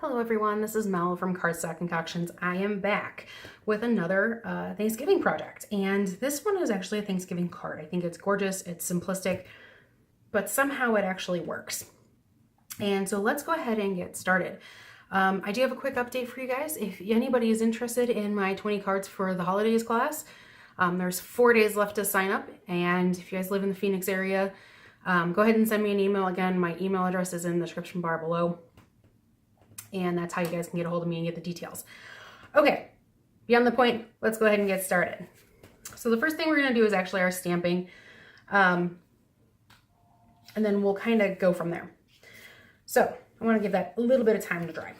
Hello everyone, this is Mel from Cardstock Concoctions. I am back with another Thanksgiving project, and this one is actually a Thanksgiving card. I think it's gorgeous, it's simplistic, but somehow it actually works. And so let's go ahead and get started. I do have a quick update for you guys. If anybody is interested in my 20 cards for the holidays class, there's 4 days left to sign up, and if you guys live in the Phoenix area, go ahead and send me an email. Again, my email address is in the description bar below. And that's how you guys can get a hold of me and get the details. Okay, beyond the point, let's go ahead and get started. So the first thing we're gonna do is actually our stamping. And then we'll kind of go from there. So I wanna give that a little bit of time to dry.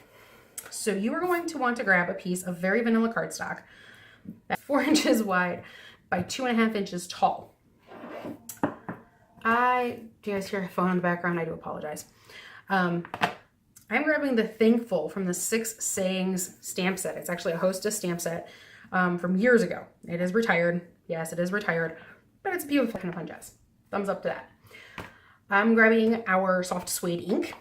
So you are going to want to grab a piece of very vanilla cardstock that's 4 inches wide by 2.5 inches tall. Do you guys hear a phone in the background? I do apologize. I'm grabbing the Thankful from the 6 Sayings stamp set. It's actually a hostess stamp set from years ago. It is retired. Yes, it is retired, but it's beautiful kind of fun jazz. Thumbs up to that. I'm grabbing our soft suede ink.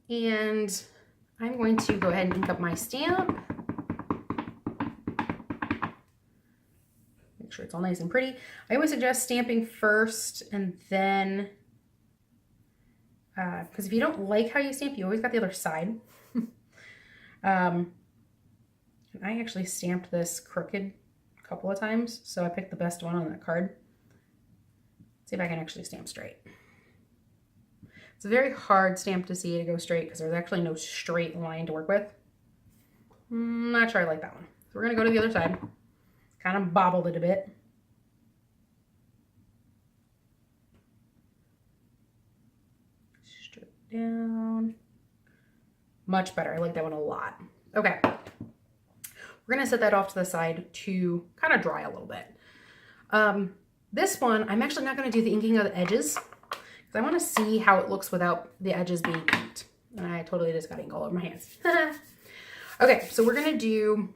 And I'm going to go ahead and ink up my stamp. Make sure it's all nice and pretty. I always suggest stamping first and then because if you don't like how you stamp, you always got the other side. And I actually stamped this crooked a couple of times, so I picked the best one on that card. See if I can actually stamp straight. It's a very hard stamp to see to go straight because there's actually no straight line to work with. I'm not sure I like that one. So we're gonna go to the other side. Kind of bobbled it a bit. Down. Much better. I like that one a lot. Okay. We're going to set that off to the side to kind of dry a little bit. This one, I'm actually not going to do the inking of the edges because I want to see how it looks without the edges being inked. And I totally just got ink all over my hands. Okay, so we're going to do,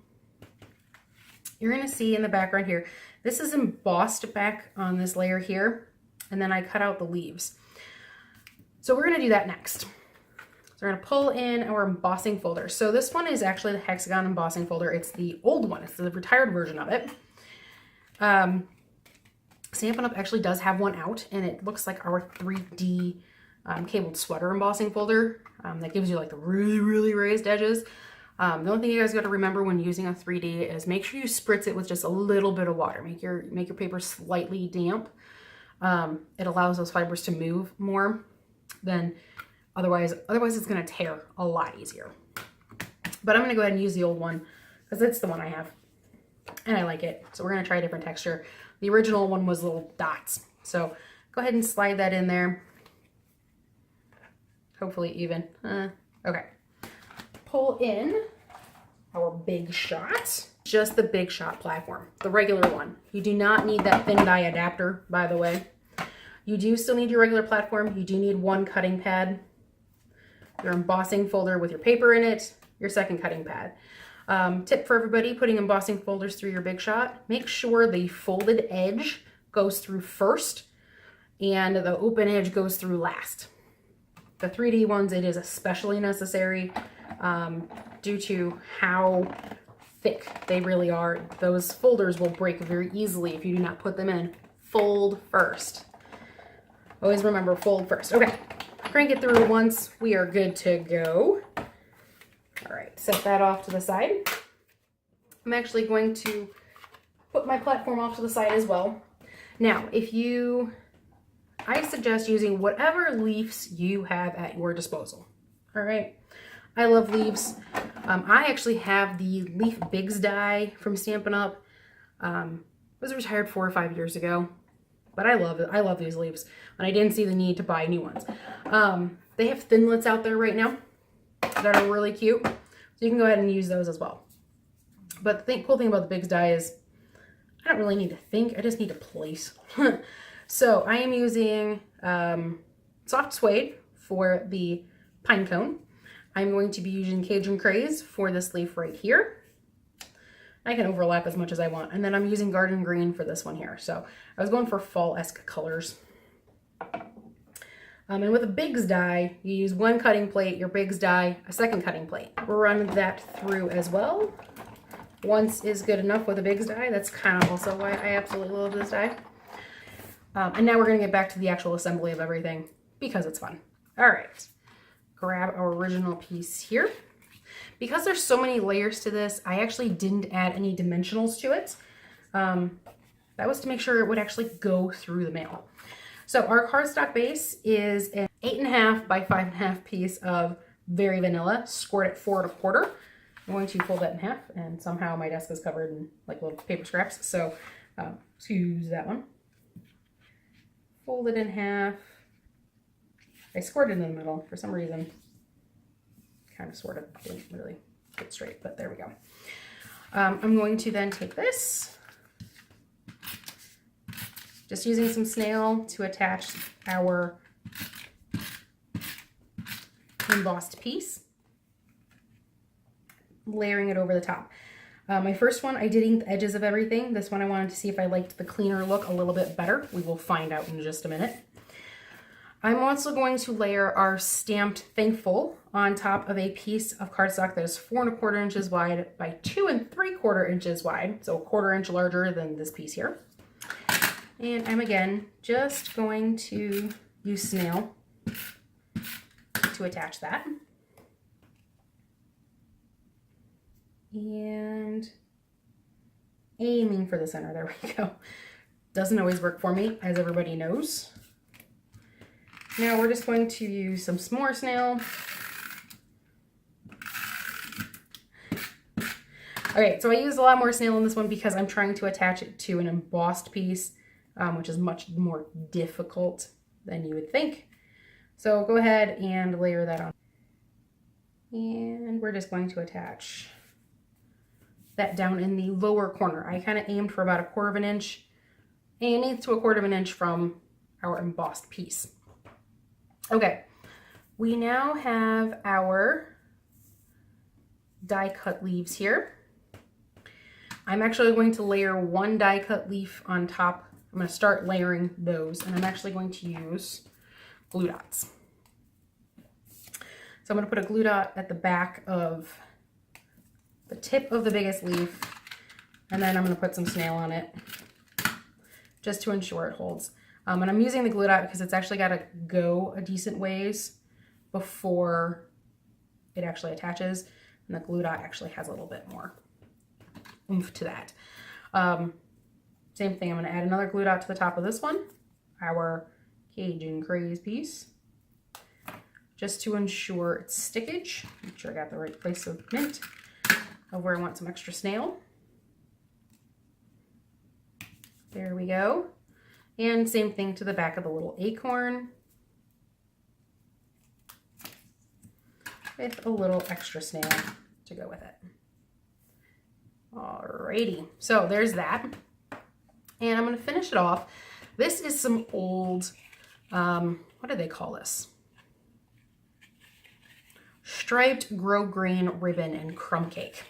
you're going to see in the background here, this is embossed back on this layer here, and then I cut out the leaves. So we're going to do that next. So we're going to pull in our embossing folder. So this one is actually the Hexigone embossing folder. It's the old one. It's the retired version of it. Stampin' Up! Actually does have one out, and it looks like our 3D cabled sweater embossing folder that gives you like the really, really raised edges. The only thing you guys got to remember when using a 3D is make sure you spritz it with just a little bit of water. Make your paper slightly damp. It allows those fibers to move more. Then otherwise it's going to tear a lot easier. But I'm going to go ahead and use the old one because it's the one I have and I like it. So we're going to try a different texture. The original one was little dots. So go ahead and slide that in there. Hopefully even. Okay. Pull in our Big Shot. Just the Big Shot platform, the regular one. You do not need that thin die adapter, by the way. You do still need your regular platform. You do need one cutting pad, your embossing folder with your paper in it, your second cutting pad. Tip for everybody putting embossing folders through your Big Shot, make sure the folded edge goes through first and the open edge goes through last. The 3D ones, it is especially necessary due to how thick they really are. Those folders will break very easily if you do not put them in. Fold first. Always remember, fold first. Okay, crank it through once. We are good to go. All right, set that off to the side. I'm actually going to put my platform off to the side as well. Now, I suggest using whatever leaves you have at your disposal. All right, I love leaves. I actually have the Leaf Bigs die from Stampin' Up. It was retired 4 or 5 years ago. But I love it. I love these leaves. And I didn't see the need to buy new ones. They have thinlits out there right now that are really cute. So you can go ahead and use those as well. But the cool thing about the Bigs die is I don't really need to think. I just need to place. So I am using soft suede for the pine cone. I'm going to be using Cajon Craze for this leaf right here. I can overlap as much as I want. And then I'm using garden green for this one here. So I was going for fall-esque colors. And with a Biggs die, you use one cutting plate, your Biggs die, a second cutting plate. Run that through as well. Once is good enough with a Biggs die. That's kind of also why I absolutely love this die. And now we're going to get back to the actual assembly of everything because it's fun. All right, grab our original piece here. Because there's so many layers to this, I actually didn't add any dimensionals to it. That was to make sure it would actually go through the mail. So our cardstock base is an 8.5 by 5.5 piece of very vanilla, scored at 4 1/4. I'm going to fold that in half, and somehow my desk is covered in like little paper scraps, so excuse that one. Fold it in half. I scored it in the middle for some reason. Kind of sort of didn't really get straight, but there we go. I'm going to then take this, just using some snail to attach our embossed piece, layering it over the top. My first one, I did ink the edges of everything. This one I wanted to see if I liked the cleaner look a little bit better. We will find out in just a minute. I'm also going to layer our stamped Thankful on top of a piece of cardstock that is 4 1/4 inches wide by 2 3/4 inches wide, so a 1/4 inch larger than this piece here. And I'm again just going to use snail to attach that. And aiming for the center, there we go. Doesn't always work for me, as everybody knows. Now we're just going to use some s'more snail. Okay, so I used a lot more snail in this one because I'm trying to attach it to an embossed piece, which is much more difficult than you would think. So go ahead and layer that on. And we're just going to attach that down in the lower corner. I kind of aimed for about 1/4 inch, and it's to 1/4 inch from our embossed piece. Okay, we now have our die cut leaves here. I'm actually going to layer one die cut leaf on top. I'm going to start layering those, and I'm actually going to use glue dots. So I'm going to put a glue dot at the back of the tip of the biggest leaf, and then I'm going to put some snail on it just to ensure it holds. And I'm using the glue dot because it's actually got to go a decent ways before it actually attaches, and the glue dot actually has a little bit more oomph to that. Same thing, I'm going to add another glue dot to the top of this one, our Cajon Craze piece, just to ensure its stickage. Make sure I got the right place of mint of where I want some extra snail. There we go. And same thing to the back of the little acorn with a little extra snail to go with it. Alrighty, so there's that. And I'm going to finish it off. This is some old, what do they call this? Striped grosgrain ribbon and crumb cake.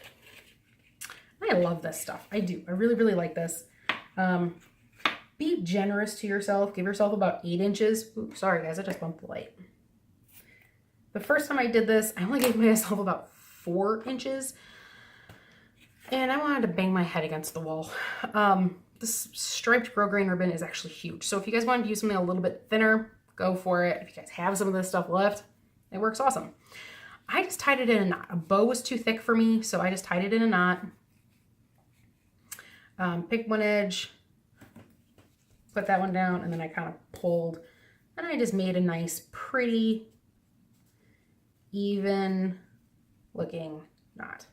I love this stuff. I do. I really, really like this. Be generous to yourself. Give yourself about 8 inches. Ooh, sorry guys, I just bumped the light. The first time I did this, I only gave myself about 4 inches. And I wanted to bang my head against the wall. This striped grosgrain ribbon is actually huge. So if you guys wanted to use something a little bit thinner, go for it. If you guys have some of this stuff left, it works awesome. I just tied it in a knot. A bow was too thick for me, so I just tied it in a knot. Picked one edge, put that one down, and then I kind of pulled, and I just made a nice, pretty, even looking knot.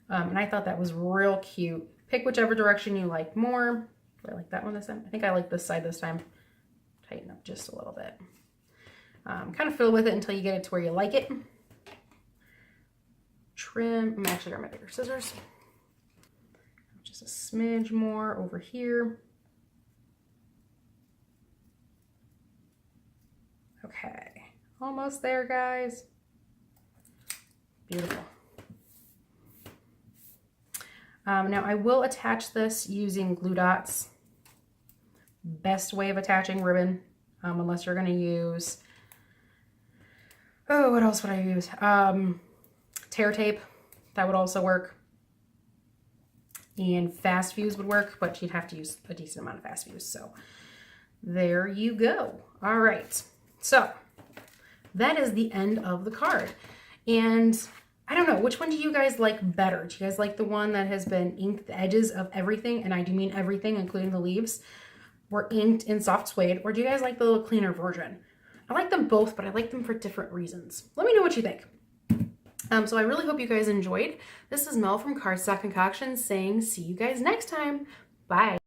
And I thought that was real cute. Pick whichever direction you like more. Do I like that one this time? I think I like this side this time. Tighten up just a little bit. Kind of fiddle with it until you get it to where you like it. Trim. I'm actually grab my bigger scissors. Just a smidge more over here. Okay, almost there, guys. Beautiful. Now I will attach this using glue dots. Best way of attaching ribbon. unless you're going to use, oh, what else would I use? Tear tape, that would also work. And fast fuse would work, but you'd have to use a decent amount of fast fuse. So there you go. All right. So that is the end of the card. And I don't know, which one do you guys like better? Do you guys like the one that has been inked the edges of everything? And I do mean everything, including the leaves, were inked in soft suede, or do you guys like the little cleaner version? I like them both, but I like them for different reasons. Let me know what you think. So I really hope you guys enjoyed. This is Mel from Cardstock Concoctions saying see you guys next time. Bye.